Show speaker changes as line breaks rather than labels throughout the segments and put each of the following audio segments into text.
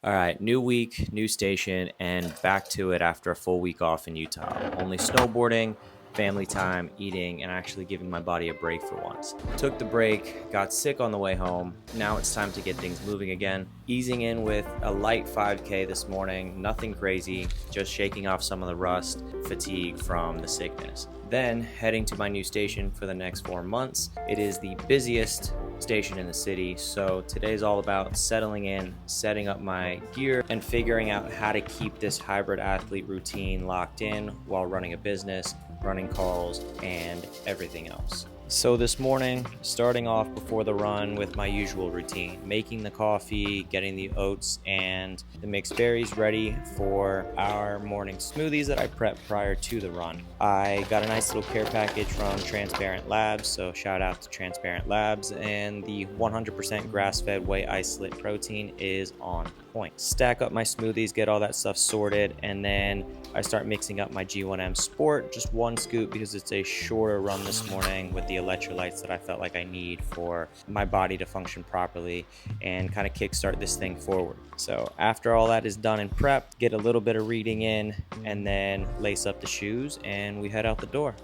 All right, new week, new station, and back to it after a full week off in Utah. Only snowboarding, family time, eating, and actually giving my body a break for once. Took the break, got sick on the way home. Now it's time to get things moving again. Easing in with a light 5K this morning, nothing crazy, just shaking off some of the rust, fatigue from the sickness. Then heading to my new station for the next 4 months. It is the busiest station in the city, so today's all about settling in, setting up my gear, and figuring out how to keep this hybrid athlete routine locked in while running a business, running calls, and everything else. So this morning, starting off before the run with my usual routine, making the coffee, getting the oats and the mixed berries ready for our morning smoothies that I prep prior to the run. I got a nice little care package from Transparent Labs, so shout out to Transparent Labs, and the 100% grass-fed whey isolate protein is on point. Stack up my smoothies, get all that stuff sorted, and then I start mixing up my G1M Sport, just one scoop because it's a shorter run this morning with the electrolytes that I felt like I need for my body to function properly and kind of kickstart this thing forward. So after all that is done and prepped, get a little bit of reading in, and then lace up the shoes and we head out the door.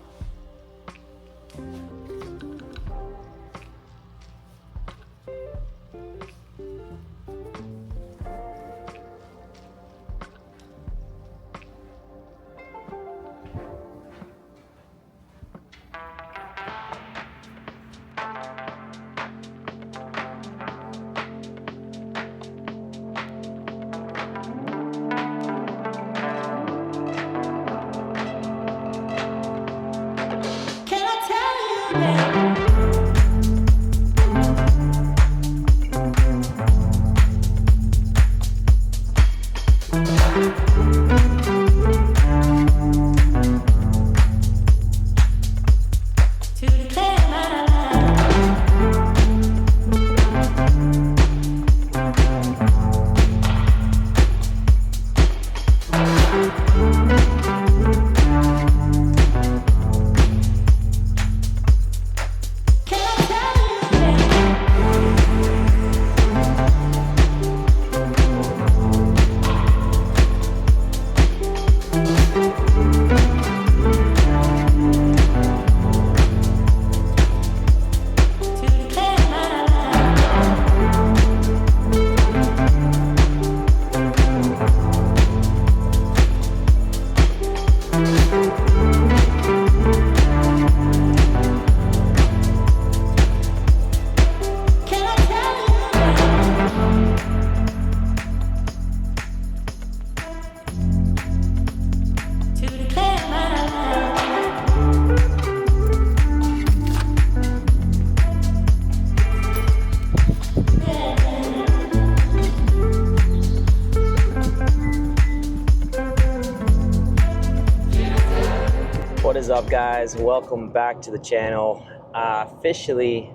What is up, guys? Welcome back to the channel. Officially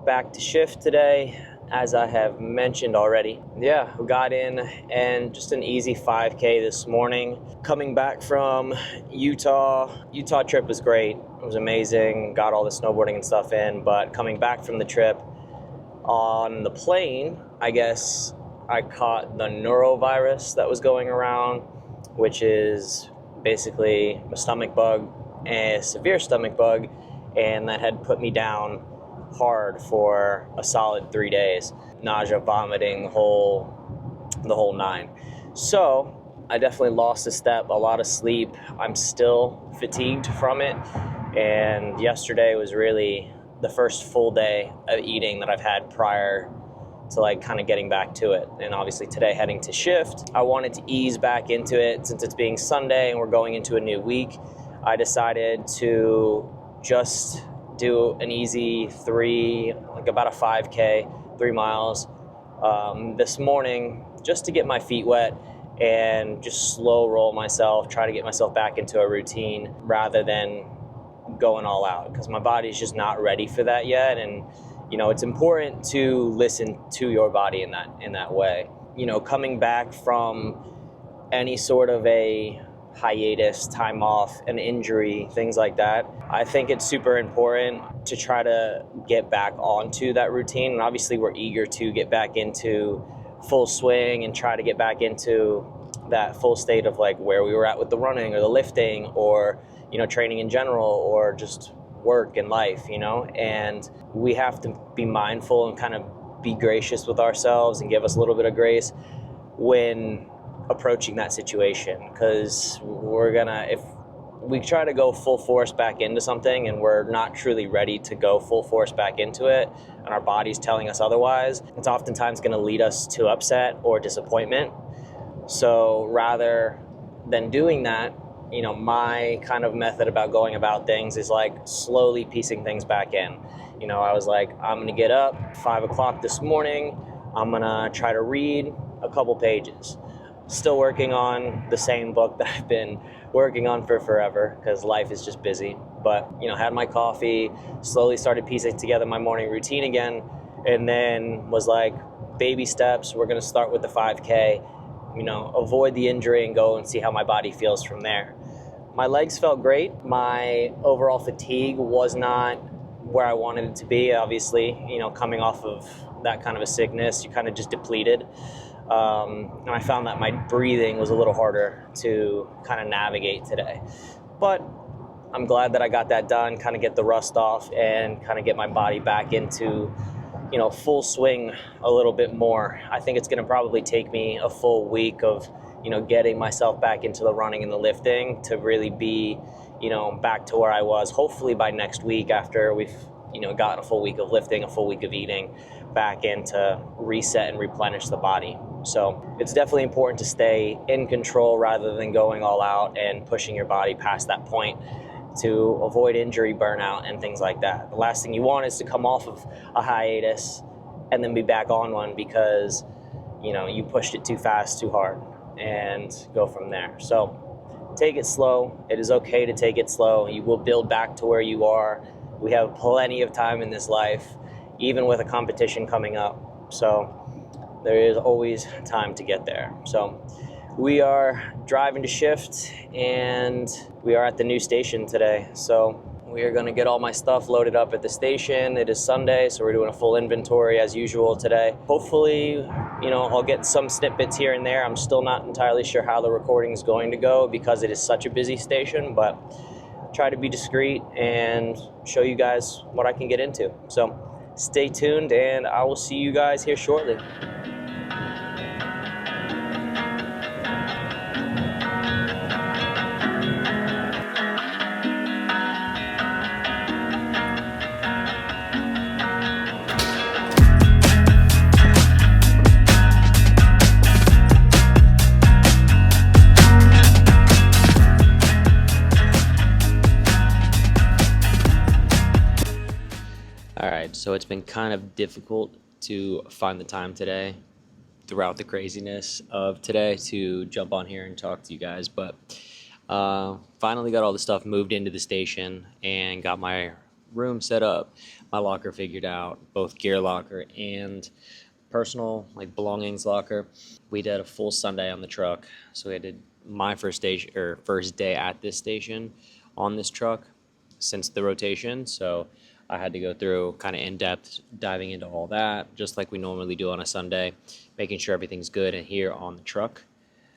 back to shift today, as I have mentioned already. Yeah, we got in and just an easy 5K this morning. Coming back from Utah trip was great. It was amazing. Got all the snowboarding and stuff in, but coming back from the trip on the plane, I guess I caught the norovirus that was going around, which is basically a stomach bug, a severe stomach bug, and that had put me down hard for a solid 3 days. Nausea, vomiting, the whole nine. So I definitely lost a step, a lot of sleep. I'm still fatigued from it, and yesterday was really the first full day of eating that I've had prior to like kind of getting back to it. And obviously today heading to shift, I wanted to ease back into it since it's being Sunday and we're going into a new week. I decided to just do an easy about a 5K, 3 miles this morning, just to get my feet wet and just slow roll myself, try to get myself back into a routine rather than going all out, because my body's just not ready for that yet. And it's important to listen to your body in that way. Coming back from any sort of a hiatus, time off, an injury, things like that, I think it's super important to try to get back onto that routine. And obviously we're eager to get back into full swing and try to get back into that full state of like where we were at with the running or the lifting or, training in general or just work and life, and we have to be mindful and kind of be gracious with ourselves and give us a little bit of grace when approaching that situation, because if we try to go full force back into something and we're not truly ready to go full force back into it and our body's telling us otherwise, it's oftentimes going to lead us to upset or disappointment. So rather than doing that, my kind of method about going about things is like slowly piecing things back in. I was like, I'm going to get up 5 o'clock this morning. I'm going to try to read a couple pages. Still working on the same book that I've been working on for forever because life is just busy. But, had my coffee, slowly started piecing together my morning routine again, and then was like, baby steps, we're going to start with the 5K, avoid the injury and go and see how my body feels from there. My legs felt great. My overall fatigue was not where I wanted it to be. Obviously, coming off of that kind of a sickness, you kind of just depleted. And I found that my breathing was a little harder to kind of navigate today. But I'm glad that I got that done, kind of get the rust off and kind of get my body back into, full swing a little bit more. I think it's going to probably take me a full week of, getting myself back into the running and the lifting to really be, back to where I was, hopefully by next week after we've, gotten a full week of lifting, a full week of eating, back in to reset and replenish the body. So it's definitely important to stay in control rather than going all out and pushing your body past that point to avoid injury, burnout, and things like that. The last thing you want is to come off of a hiatus and then be back on one because, you pushed it too fast, too hard, and go from there. So take it slow. It is okay to take it slow. You will build back to where you are. We have plenty of time in this life, even with a competition coming up. So there is always time to get there. So we are driving to shift and we are at the new station today. So we are going to get all my stuff loaded up at the station. It is Sunday, so we're doing a full inventory as usual today. Hopefully, I'll get some snippets here and there. I'm still not entirely sure how the recording is going to go because it is such a busy station, but try to be discreet and show you guys what I can get into. So stay tuned and I will see you guys here shortly. So it's been kind of difficult to find the time today throughout the craziness of today to jump on here and talk to you guys, but finally got all the stuff moved into the station and got my room set up, my locker figured out, both gear locker and personal belongings locker. We did a full Sunday on the truck, so we did my first day at this station on this truck since the rotation. So I had to go through kind of in-depth diving into all that, just like we normally do on a Sunday, making sure everything's good and here on the truck.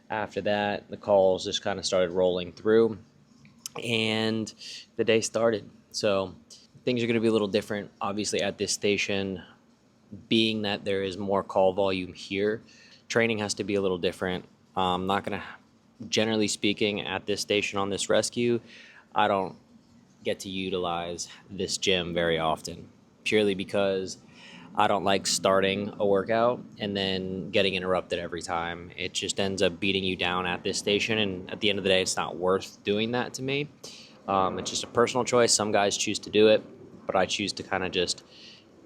After that, the calls just kind of started rolling through, and the day started. So things are going to be a little different, obviously, at this station, being that there is more call volume here. Training has to be a little different. I'm not going to, generally speaking, at this station on this rescue, I don't get to utilize this gym very often, purely because I don't like starting a workout and then getting interrupted every time. It just ends up beating you down at this station, and at the end of the day, it's not worth doing that to me. It's just a personal choice. Some guys choose to do it, but I choose to kind of just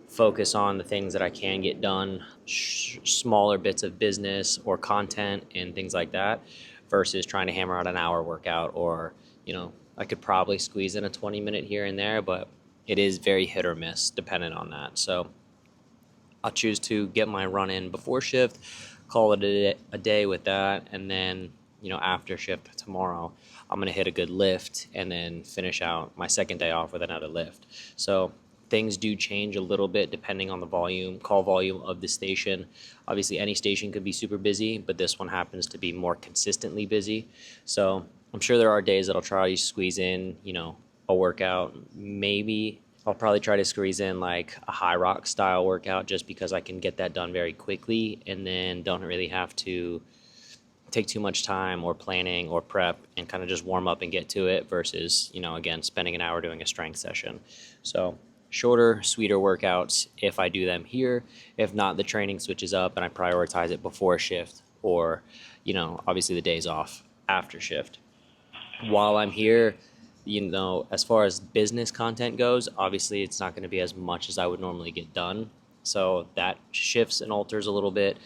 focus on the things that I can get done, smaller bits of business or content and things like that, versus trying to hammer out an hour workout, or I could probably squeeze in a 20-minute here and there, but it is very hit or miss dependent on that. So I'll choose to get my run in before shift, call it a day with that, and then after shift tomorrow, I'm going to hit a good lift and then finish out my second day off with another lift. So things do change a little bit depending on the call volume of the station. Obviously, any station could be super busy, but this one happens to be more consistently busy. So I'm sure there are days that I'll try to squeeze in, a workout. Maybe I'll probably try to squeeze in like a high rock style workout just because I can get that done very quickly and then don't really have to take too much time or planning or prep and kind of just warm up and get to it versus, again, spending an hour doing a strength session. So shorter, sweeter workouts if I do them here. If not, the training switches up and I prioritize it before shift or, obviously the days off after shift. While I'm here, as far as business content goes, obviously it's not going to be as much as I would normally get done. So that shifts and alters a little bit.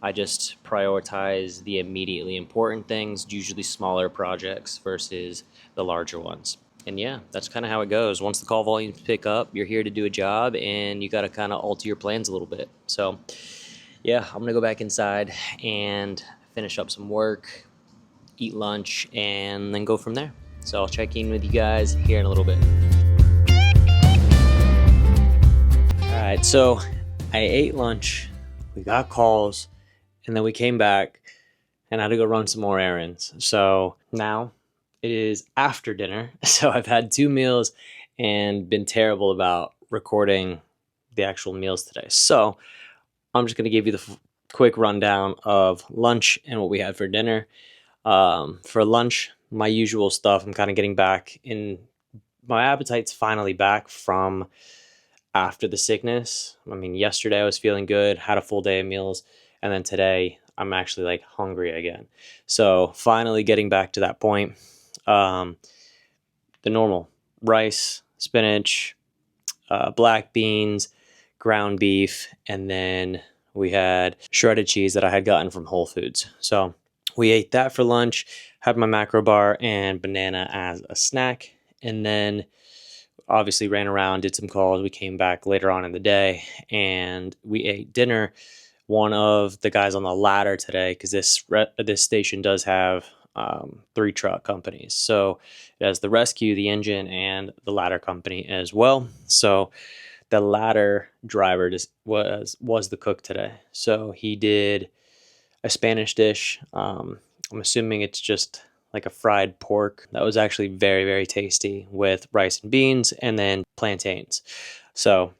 I just prioritize the immediately important things, usually smaller projects versus the larger ones. And yeah, that's kind of how it goes. Once the call volumes pick up, you're here to do a job and you got to kind of alter your plans a little bit. So yeah, I'm going to go back inside and finish up some work, eat lunch, and then go from there. So I'll check in with you guys here in a little bit. All right, so I ate lunch, we got calls, and then we came back and I had to go run some more errands. So now it is after dinner. So I've had 2 meals and been terrible about recording the actual meals today. So I'm just going to give you the quick rundown of lunch and what we had for dinner. For lunch, my usual stuff, I'm kind of getting back in. My appetite's finally back from after the sickness. I mean, yesterday I was feeling good, had a full day of meals, and then today I'm actually like hungry again. So finally getting back to that point. The normal rice, spinach, black beans, ground beef, and then we had shredded cheese that I had gotten from Whole Foods. So we ate that for lunch, had my macro bar and banana as a snack, and then obviously ran around, did some calls. We came back later on in the day and we ate dinner. One of the guys on the ladder today, because this station does have 3 truck companies. So it has the rescue, the engine, and the ladder company as well. So the ladder driver was the cook today. So he did a Spanish dish. I'm assuming it's just like a fried pork that was actually very, very tasty with rice and beans and then plantains. So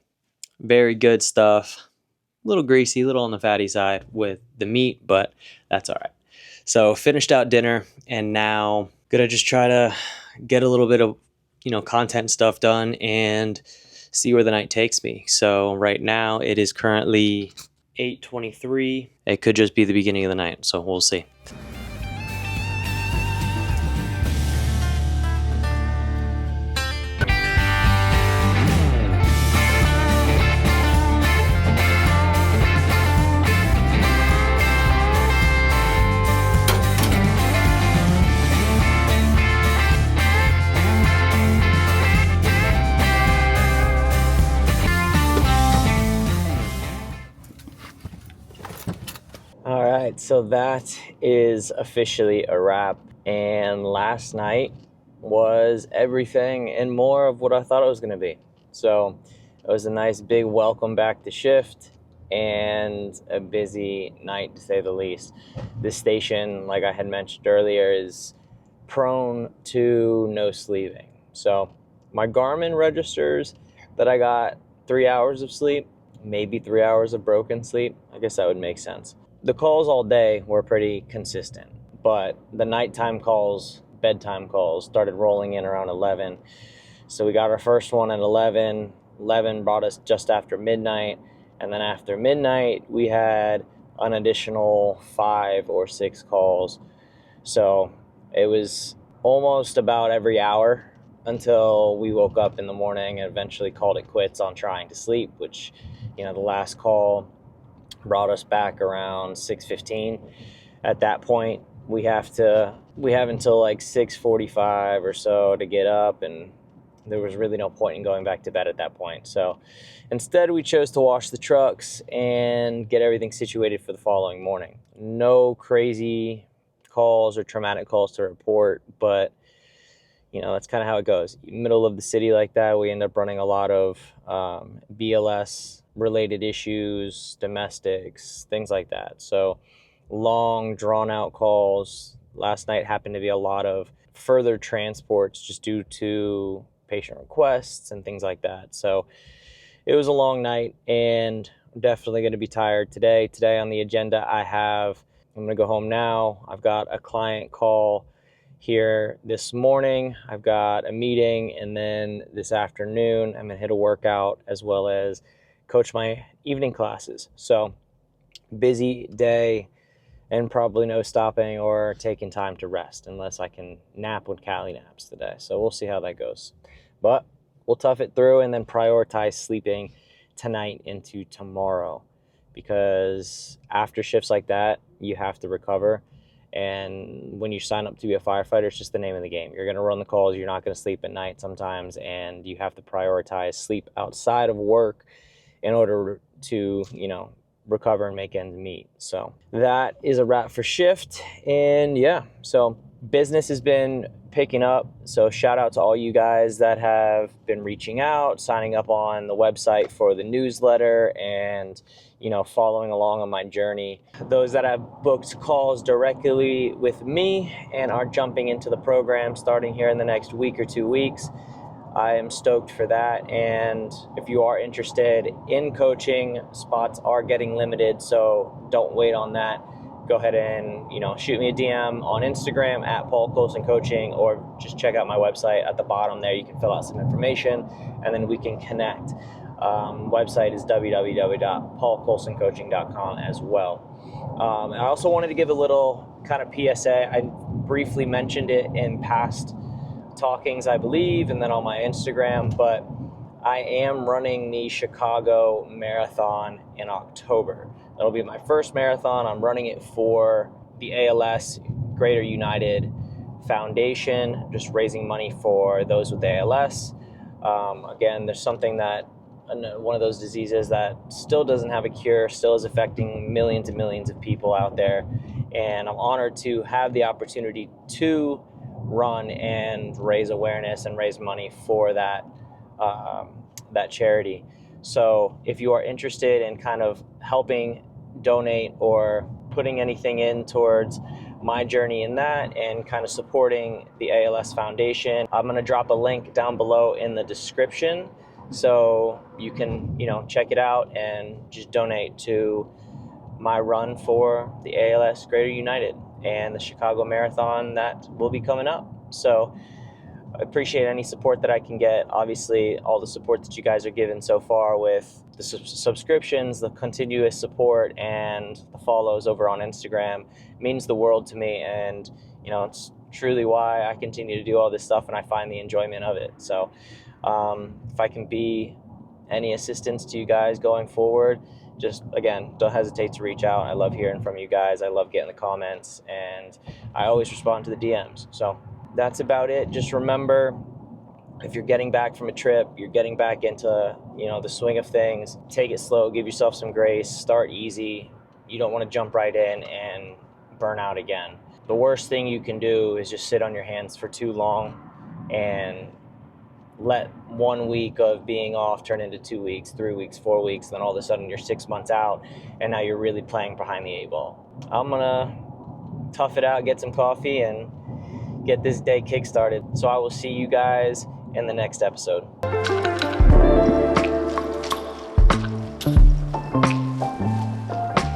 very good stuff. A little greasy, a little on the fatty side with the meat, but that's all right. So finished out dinner and now gonna just try to get a little bit of, content stuff done and see where the night takes me. So right now it is currently 8:23. It could just be the beginning of the night, so we'll see. All right, so that is officially a wrap. And last night was everything and more of what I thought it was going to be. So it was a nice big welcome back to shift and a busy night, to say the least. This station, like I had mentioned earlier, is prone to no sleeping. So my Garmin registers that I got 3 hours of sleep, maybe 3 hours of broken sleep. I guess that would make sense. The calls all day were pretty consistent, but the nighttime calls, bedtime calls started rolling in around 11. So we got our first one at 11. 11 brought us just after midnight. And then after midnight, we had an additional 5 or 6 calls. So it was almost about every hour until we woke up in the morning and eventually called it quits on trying to sleep, which, the last call brought us back around 6:15. At that point, we have until like 6:45 or so to get up, and there was really no point in going back to bed at that point. So instead, we chose to wash the trucks and get everything situated for the following morning. No crazy calls or traumatic calls to report, but that's kind of how it goes. Middle of the city like that, we end up running a lot of BLS related issues, domestics, things like that. So long drawn out calls. Last night happened to be a lot of further transports just due to patient requests and things like that. So it was a long night, and I'm definitely going to be tired today. Today on the agenda, I'm going to go home now. I've got a client call here this morning. I've got a meeting, and then this afternoon, I'm going to hit a workout as well as coach my evening classes. So busy day, and probably no stopping or taking time to rest unless I can nap when Callie naps today. So we'll see how that goes. But we'll tough it through and then prioritize sleeping tonight into tomorrow, because after shifts like that, you have to recover. And when you sign up to be a firefighter, it's just the name of the game. You're going to run the calls. You're not going to sleep at night sometimes, and you have to prioritize sleep outside of work in order to, recover and make ends meet. So that is a wrap for shift. And yeah, so business has been picking up. So shout out to all you guys that have been reaching out, signing up on the website for the newsletter, and following along on my journey. Those that have booked calls directly with me and are jumping into the program starting here in the next week or 2 weeks, I am stoked for that. And if you are interested in coaching, spots are getting limited, so don't wait on that. Go ahead and shoot me a DM on Instagram at Paul Colson Coaching, or just check out my website at the bottom there. You can fill out some information and then we can connect. Website is www.paulcolsoncoaching.com as well. I also wanted to give a little kind of PSA. I briefly mentioned it in past talkings, I believe, and then on my Instagram, but I am running the Chicago Marathon in October. That'll be my first marathon. I'm running it for the ALS Greater United Foundation, just raising money for those with ALS. Again, there's something that, one of those diseases that still doesn't have a cure, still is affecting millions and millions of people out there. And I'm honored to have the opportunity to run and raise awareness and raise money for that charity. So if you are interested in kind of helping donate or putting anything in towards my journey in that and kind of supporting the ALS Foundation, I'm going to drop a link down below in the description so you can check it out and just donate to my run for the ALS Greater United and the Chicago Marathon that will be coming up. So I appreciate any support that I can get. Obviously, all the support that you guys are giving so far with the subscriptions, the continuous support, and the follows over on Instagram means the world to me. And, it's truly why I continue to do all this stuff, and I find the enjoyment of it. So if I can be any assistance to you guys going forward, just, again, don't hesitate to reach out. I love hearing from you guys. I love getting the comments, and I always respond to the DMs. So that's about it. Just remember, if you're getting back from a trip, you're getting back into, the swing of things, take it slow, give yourself some grace, start easy. You don't want to jump right in and burn out again. The worst thing you can do is just sit on your hands for too long and let 1 week of being off turn into 2 weeks, 3 weeks, 4 weeks, then all of a sudden you're 6 months out, and now you're really playing behind the 8 ball. I'm gonna tough it out, get some coffee, and get this day kick-started. So I will see you guys in the next episode.